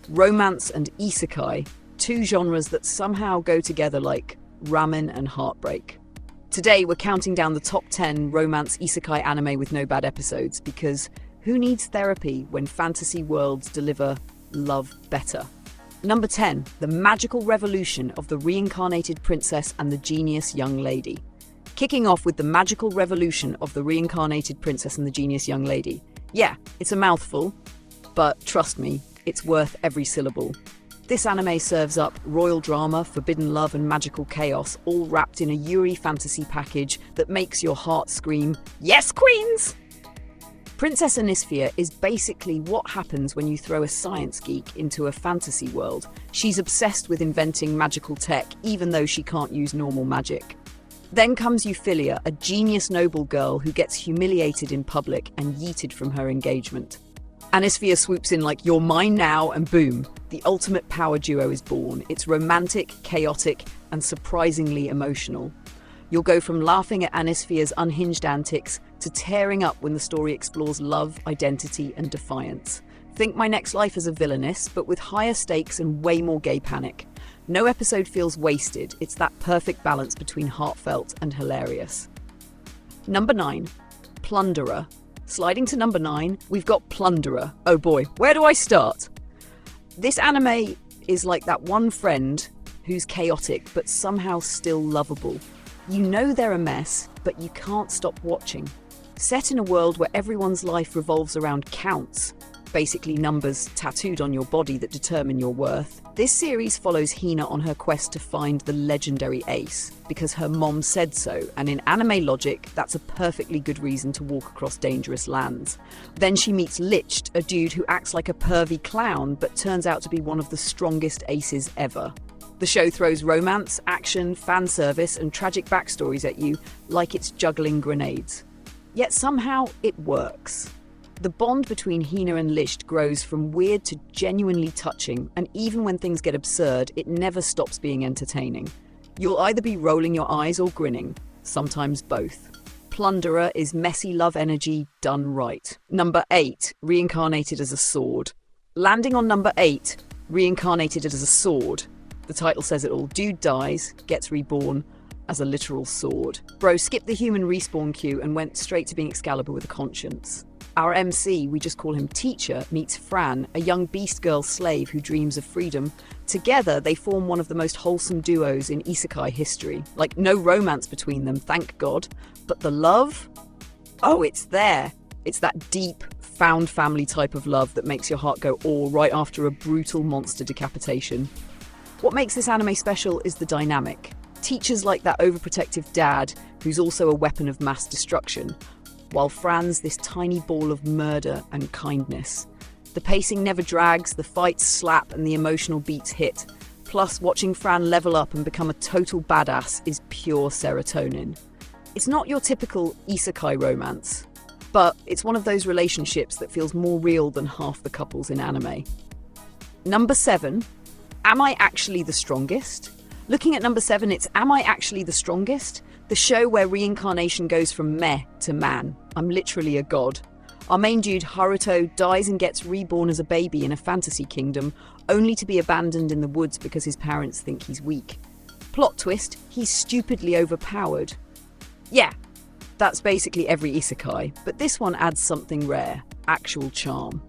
romance and isekai, two genres that somehow go together like ramen and heartbreak. Today, we're counting down the top 10 romance isekai anime with no bad episodes, because who needs therapy when fantasy worlds deliver love better? Number 10, the magical revolution of the reincarnated princess and the genius young lady. Kicking off with the magical revolution of the reincarnated princess and the genius young lady. Yeah, it's a mouthful, but trust me, it's worth every syllable. This anime serves up royal drama, forbidden love and magical chaos, all wrapped in a Yuri fantasy package that makes your heart scream, "Yes, queens!" Princess Anisphia is basically what happens when you throw a science geek into a fantasy world. She's obsessed with inventing magical tech, even though she can't use normal magic. Then comes Euphilia, a genius noble girl who gets humiliated in public and yeeted from her engagement. Anisphia swoops in like, "You're mine now," and boom, the ultimate power duo is born. It's romantic, chaotic, and surprisingly emotional. You'll go from laughing at Anisphia's unhinged antics to tearing up when the story explores love, identity, and defiance. Think My Next Life as a villainess, but with higher stakes and way more gay panic. No episode feels wasted. It's that perfect balance between heartfelt and hilarious. Number 9, Plunderer. Sliding to number 9, we've got Plunderer. Oh boy, where do I start? This anime is like that one friend who's chaotic but somehow still lovable. You know they're a mess, but you can't stop watching. Set in a world where everyone's life revolves around counts, basically numbers tattooed on your body that determine your worth, this series follows Hina on her quest to find the legendary ace, because her mom said so, and in anime logic, that's a perfectly good reason to walk across dangerous lands. Then she meets Liched, a dude who acts like a pervy clown, but turns out to be one of the strongest aces ever. The show throws romance, action, fan service, and tragic backstories at you like it's juggling grenades. Yet somehow it works. The bond between Hina and Liched grows from weird to genuinely touching, and even when things get absurd, it never stops being entertaining. You'll either be rolling your eyes or grinning, sometimes both. Plunderer is messy love energy done right. Number 8, reincarnated as a sword. Landing on number 8, reincarnated as a sword. The title says it all. Dude dies, gets reborn as a literal sword. Bro skipped the human respawn queue and went straight to being Excalibur with a conscience. Our MC, we just call him Teacher, meets Fran, a young beast girl slave who dreams of freedom. Together, they form one of the most wholesome duos in Isekai history. Like, no romance between them, thank God. But the love? Oh, it's there. It's that deep, found family type of love that makes your heart go all right after a brutal monster decapitation. What makes this anime special is the dynamic. Teacher's like that overprotective dad who's also a weapon of mass destruction, while Fran's this tiny ball of murder and kindness. The pacing never drags, the fights slap, and the emotional beats hit. Plus, watching Fran level up and become a total badass is pure serotonin. It's not your typical isekai romance, but it's one of those relationships that feels more real than half the couples in anime. Number 7, Am I Actually the Strongest? Looking at number 7, it's Am I Actually the Strongest? The show where reincarnation goes from meh to man. I'm literally a god. Our main dude, Haruto, dies and gets reborn as a baby in a fantasy kingdom, only to be abandoned in the woods because his parents think he's weak. Plot twist, he's stupidly overpowered. Yeah, that's basically every isekai, but this one adds something rare, actual charm.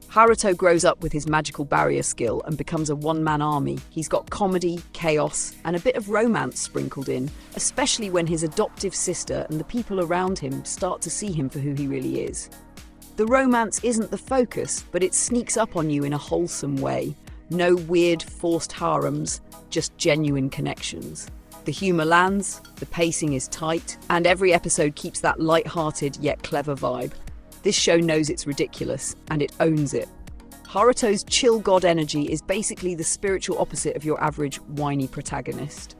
Haruto grows up with his magical barrier skill and becomes a one-man army. He's got comedy, chaos, and a bit of romance sprinkled in, especially when his adoptive sister and the people around him start to see him for who he really is. The romance isn't the focus, but it sneaks up on you in a wholesome way. No weird, forced harems, just genuine connections. The humour lands, the pacing is tight, and every episode keeps that light-hearted yet clever vibe. This show knows it's ridiculous, and it owns it. Haruto's chill god energy is basically the spiritual opposite of your average whiny protagonist.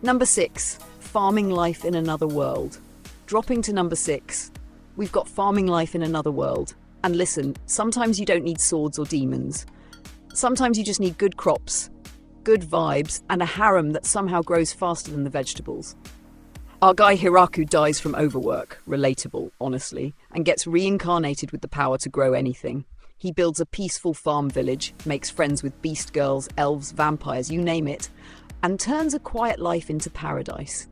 Number 6, Farming Life in Another World. Dropping to number 6, we've got Farming Life in Another World. And listen, sometimes you don't need swords or demons. Sometimes you just need good crops, good vibes, and a harem that somehow grows faster than the vegetables. Our guy Hiraku dies from overwork, relatable, honestly, and gets reincarnated with the power to grow anything. He builds a peaceful farm village, makes friends with beast girls, elves, vampires, you name it, and turns a quiet life into paradise.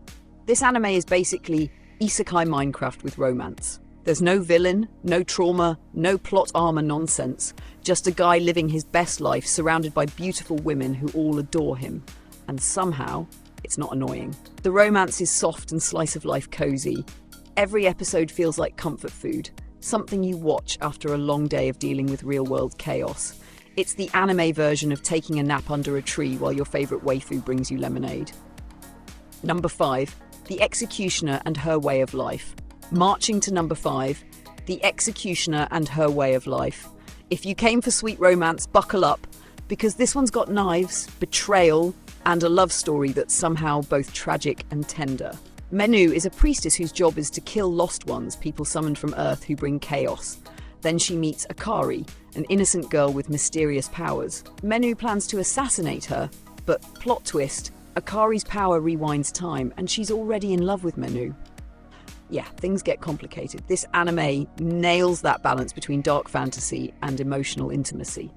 This anime is basically Isekai Minecraft with romance. There's no villain, no trauma, no plot armor nonsense, just a guy living his best life surrounded by beautiful women who all adore him. And somehow, it's not annoying. The romance is soft and slice-of-life cozy. Every episode feels like comfort food, something you watch after a long day of dealing with real-world chaos. It's the anime version of taking a nap under a tree while your favorite waifu brings you lemonade. Number 5. The Executioner and Her Way of Life. Marching to number 5, The Executioner and Her Way of Life. If you came for sweet romance, buckle up, because this one's got knives, betrayal, and a love story that's somehow both tragic and tender. Menu is a priestess whose job is to kill lost ones, people summoned from Earth who bring chaos. Then she meets Akari, an innocent girl with mysterious powers. Menu plans to assassinate her, but plot twist, Akari's power rewinds time, and she's already in love with Menu. Yeah, things get complicated. This anime nails that balance between dark fantasy and emotional intimacy.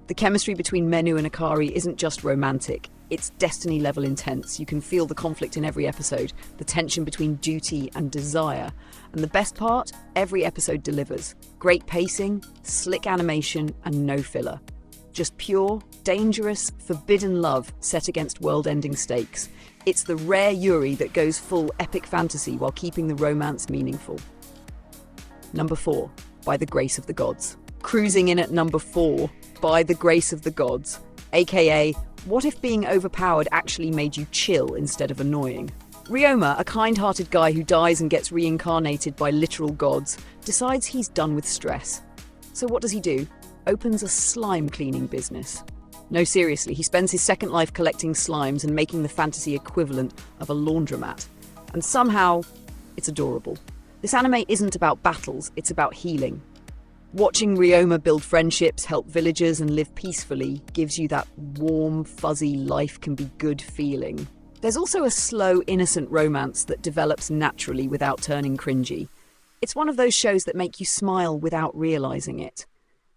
The chemistry between Menu and Akari isn't just romantic, it's destiny-level intense. You can feel the conflict in every episode, the tension between duty and desire. And the best part? Every episode delivers. Great pacing, slick animation, and no filler. Just pure, dangerous, forbidden love set against world-ending stakes. It's the rare Yuri that goes full epic fantasy while keeping the romance meaningful. Number 4, By the Grace of the Gods. Cruising in at number 4, By the Grace of the Gods, aka what if being overpowered actually made you chill instead of annoying? Ryoma, a kind-hearted guy who dies and gets reincarnated by literal gods, decides he's done with stress. So what does he do? Opens a slime cleaning business. No, seriously, he spends his second life collecting slimes and making the fantasy equivalent of a laundromat. And somehow, it's adorable. This anime isn't about battles, it's about healing. Watching Ryoma build friendships, help villagers, and live peacefully gives you that warm, fuzzy, life can be good feeling. There's also a slow, innocent romance that develops naturally without turning cringy. It's one of those shows that make you smile without realizing it.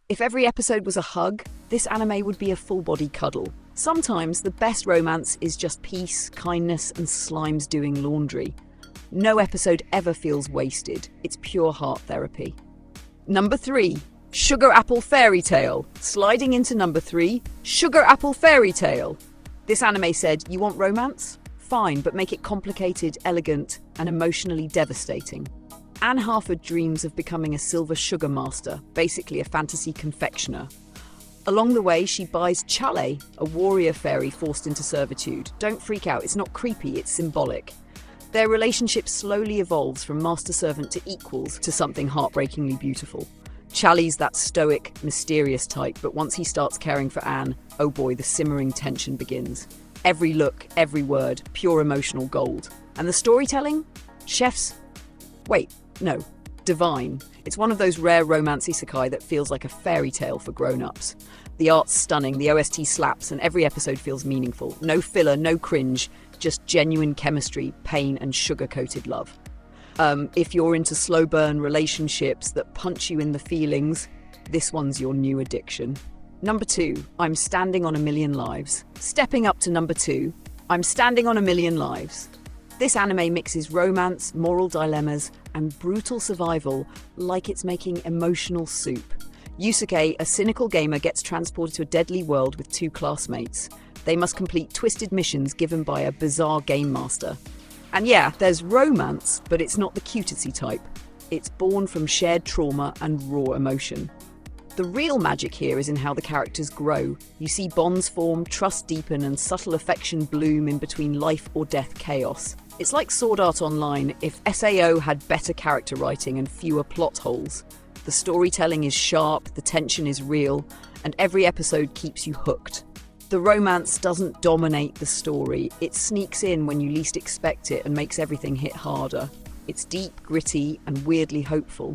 If every episode was a hug, this anime would be a full-body cuddle. Sometimes the best romance is just peace, kindness, and slimes doing laundry. No episode ever feels wasted. It's pure heart therapy. Number 3, Sugar Apple Fairy Tale. Sliding into number 3, Sugar Apple Fairy Tale. This anime said, you want romance? Fine, but make it complicated, elegant, and emotionally devastating. Anne Harford dreams of becoming a silver sugar master, basically a fantasy confectioner. Along the way, she buys Chale, a warrior fairy forced into servitude. Don't freak out, it's not creepy, it's symbolic. Their relationship slowly evolves from master-servant to equals to something heartbreakingly beautiful. Chale's that stoic, mysterious type, but once he starts caring for Anne, oh boy, the simmering tension begins. Every look, every word, pure emotional gold. And the storytelling? Chef's... Wait, no. Divine. It's one of those rare romance isekai that feels like a fairy tale for grown-ups. The art's stunning, the OST slaps, and every episode feels meaningful. No filler, no cringe, just genuine chemistry, pain, and sugar-coated love. If you're into slow burn relationships that punch you in the feelings, this one's your new addiction. Number 2, I'm Standing on a Million Lives. Stepping up to number 2, I'm Standing on a Million Lives. This anime mixes romance, moral dilemmas, and brutal survival like it's making emotional soup. Yusuke, a cynical gamer, gets transported to a deadly world with 2 classmates. They must complete twisted missions given by a bizarre game master. And yeah, there's romance, but it's not the cutesy type. It's born from shared trauma and raw emotion. The real magic here is in how the characters grow. You see bonds form, trust deepen, and subtle affection bloom in between life or death chaos. It's like Sword Art Online if SAO had better character writing and fewer plot holes. The storytelling is sharp, the tension is real, and every episode keeps you hooked. The romance doesn't dominate the story, it sneaks in when you least expect it and makes everything hit harder. It's deep, gritty, and weirdly hopeful.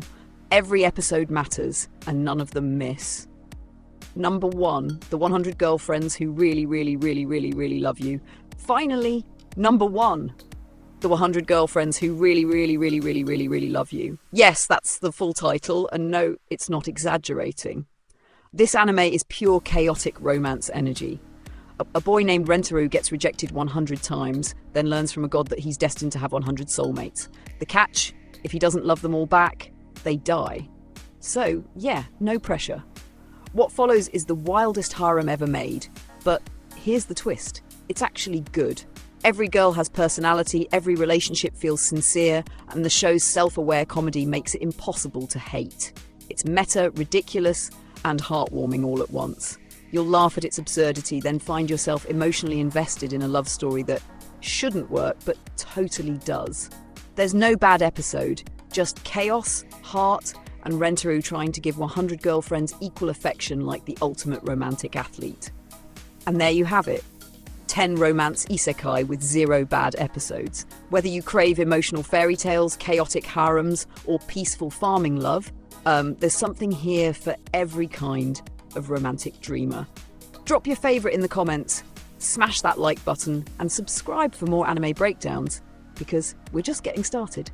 Every episode matters, and none of them miss. Number 1, the 100 girlfriends who really love you. Finally, number 1, the 100 girlfriends who really love you. Yes, that's the full title, and no, it's not exaggerating. This anime is pure chaotic romance energy. A boy named Rentaru gets rejected 100 times, then learns from a god that he's destined to have 100 soulmates. The catch, if he doesn't love them all back, they die. So, yeah, no pressure. What follows is the wildest harem ever made, but here's the twist. It's actually good. Every girl has personality, every relationship feels sincere, and the show's self-aware comedy makes it impossible to hate. It's meta, ridiculous, and heartwarming all at once. You'll laugh at its absurdity, then find yourself emotionally invested in a love story that shouldn't work, but totally does. There's no bad episode, just chaos, heart, and Rentaru trying to give 100 girlfriends equal affection like the ultimate romantic athlete. And there you have it. 10 romance isekai with 0 bad episodes. Whether you crave emotional fairy tales, chaotic harems, or peaceful farming love, there's something here for every kind of romantic dreamer. Drop your favourite in the comments, smash that like button, and subscribe for more anime breakdowns, because we're just getting started.